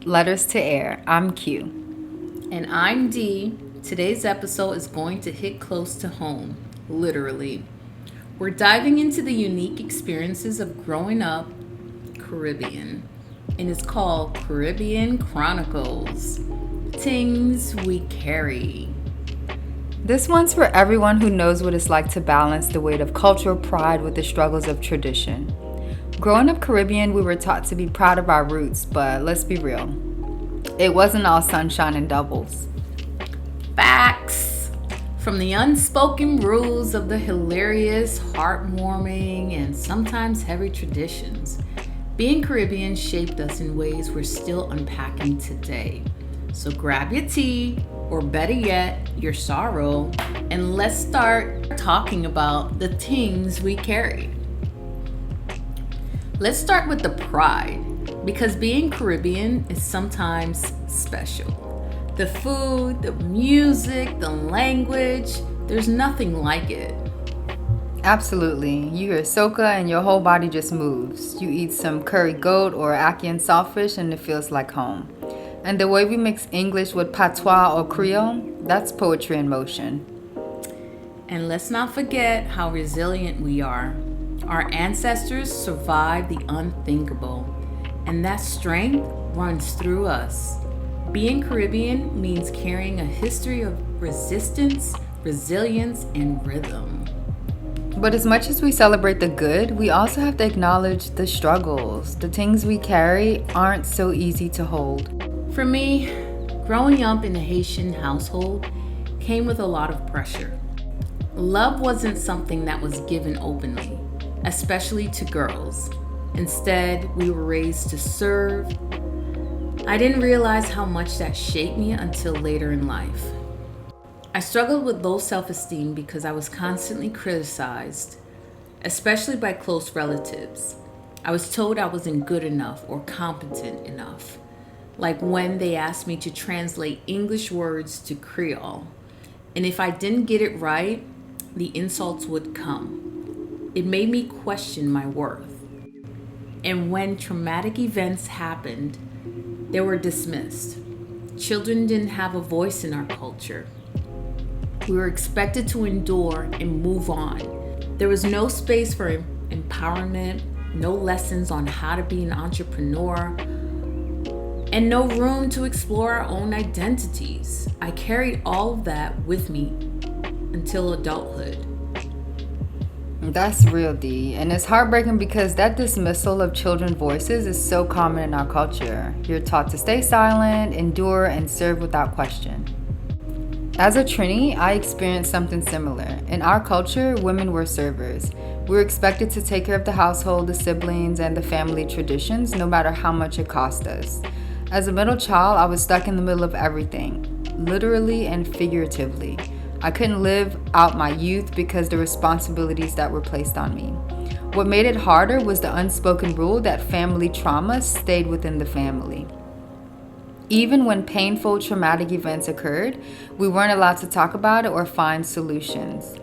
Letters to Air. I'm Q. And I'm Dee. Today's episode is going to hit close to home, literally. We're diving into the unique experiences of growing up Caribbean, and it's called Caribbean Chronicles. Tingz we carry. This one's for everyone who knows what it's like to balance the weight of cultural pride with the struggles of tradition. Growing up Caribbean, we were taught to be proud of our roots, but let's be real. It wasn't all sunshine and doubles. Facts! From the unspoken rules of the hilarious, heartwarming, and sometimes heavy traditions, being Caribbean shaped us in ways we're still unpacking today. So grab your tea, or better yet, your sorrow, and let's start talking about the things we carry. Let's start with the pride, because being Caribbean is sometimes special. The food, the music, the language, there's nothing like it. Absolutely. You hear soca and your whole body just moves. You eat some curry goat or ackee and saltfish and it feels like home. And the way we mix English with patois or Creole, that's poetry in motion. And let's not forget how resilient we are. Our ancestors survived the unthinkable, and that strength runs through us. Being Caribbean means carrying a history of resistance, resilience, and rhythm. But as much as we celebrate the good, we also have to acknowledge the struggles. The things we carry aren't so easy to hold. For me, growing up in a Haitian household came with a lot of pressure. Love wasn't something that was given openly, especially to girls. Instead, we were raised to serve. I didn't realize how much that shaped me until later in life. I struggled with low self-esteem because I was constantly criticized, especially by close relatives. I was told I wasn't good enough or competent enough, like when they asked me to translate English words to Creole. And if I didn't get it right, the insults would come. It made me question my worth. And when traumatic events happened, they were dismissed. Children didn't have a voice in our culture. We were expected to endure and move on. There was no space for empowerment, no lessons on how to be an entrepreneur, and no room to explore our own identities. I carried all of that with me until adulthood. That's real, D. And it's heartbreaking because that dismissal of children's voices is so common in our culture. You're taught to stay silent, endure, and serve without question. As a Trini, I experienced something similar. In our culture, women were servers. We were expected to take care of the household, the siblings, and the family traditions, no matter how much it cost us. As a middle child, I was stuck in the middle of everything, literally and figuratively. I couldn't live out my youth because the responsibilities that were placed on me. What made it harder was the unspoken rule that family trauma stayed within the family. Even when painful, traumatic events occurred, we weren't allowed to talk about it or find solutions.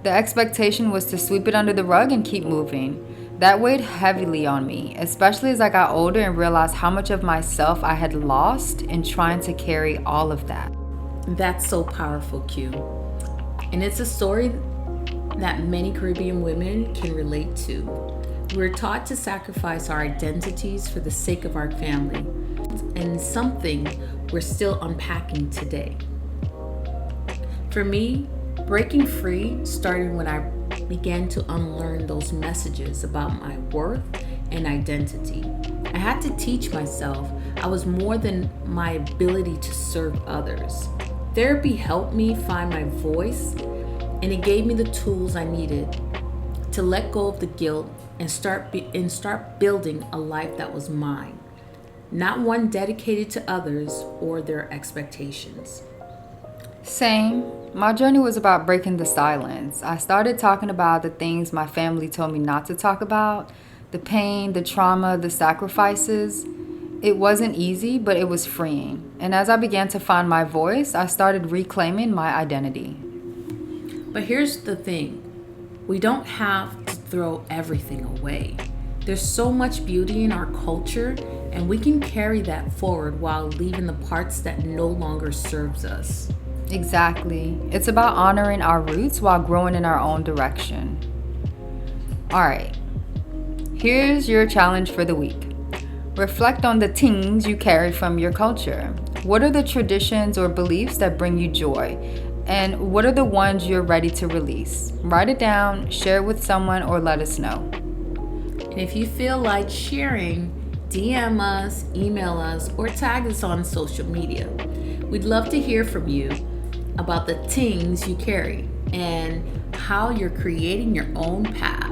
The expectation was to sweep it under the rug and keep moving. That weighed heavily on me, especially as I got older and realized how much of myself I had lost in trying to carry all of that. That's so powerful, Q. And it's a story that many Caribbean women can relate to. We're taught to sacrifice our identities for the sake of our family, and something we're still unpacking today. For me, breaking free started when I began to unlearn those messages about my worth and identity. I had to teach myself I was more than my ability to serve others. Therapy helped me find my voice, and it gave me the tools I needed to let go of the guilt and start building a life that was mine, not one dedicated to others or their expectations. Same. My journey was about breaking the silence. I started talking about the things my family told me not to talk about, the pain, the trauma, the sacrifices. It wasn't easy, but it was freeing. And as I began to find my voice, I started reclaiming my identity. But here's the thing, we don't have to throw everything away. There's so much beauty in our culture And we can carry that forward while leaving the parts that no longer serves us. Exactly. It's about honoring our roots while growing in our own direction. All right. Here's your challenge for the week. Reflect on the Tingz you carry from your culture. What are the traditions or beliefs that bring you joy? And what are the ones you're ready to release? Write it down, share it with someone, or let us know. And if you feel like sharing, DM us, email us, or tag us on social media. We'd love to hear from you about the Tingz you carry and how you're creating your own path.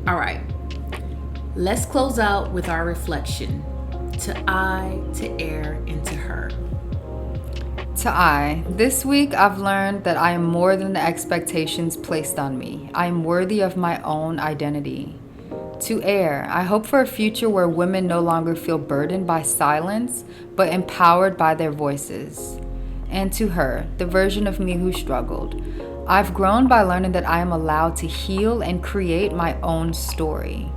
All right, let's close out with our reflection. To I, to air, and to her. To I, this week I've learned that I am more than the expectations placed on me. I am worthy of my own identity. To air, I hope for a future where women no longer feel burdened by silence, but empowered by their voices. And to her, the version of me who struggled, I've grown by learning that I am allowed to heal and create my own story.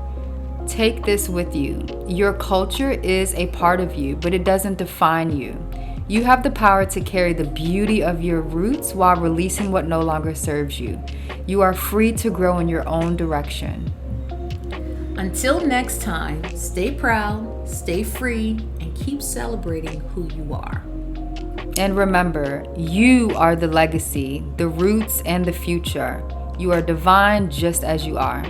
Take this with you. Your culture is a part of you, but it doesn't define you. You have the power to carry the beauty of your roots while releasing what no longer serves you. You are free to grow in your own direction. Until next time, stay proud, stay free, and keep celebrating who you are. And remember, you are the legacy, the roots, and the future. You are divine just as you are.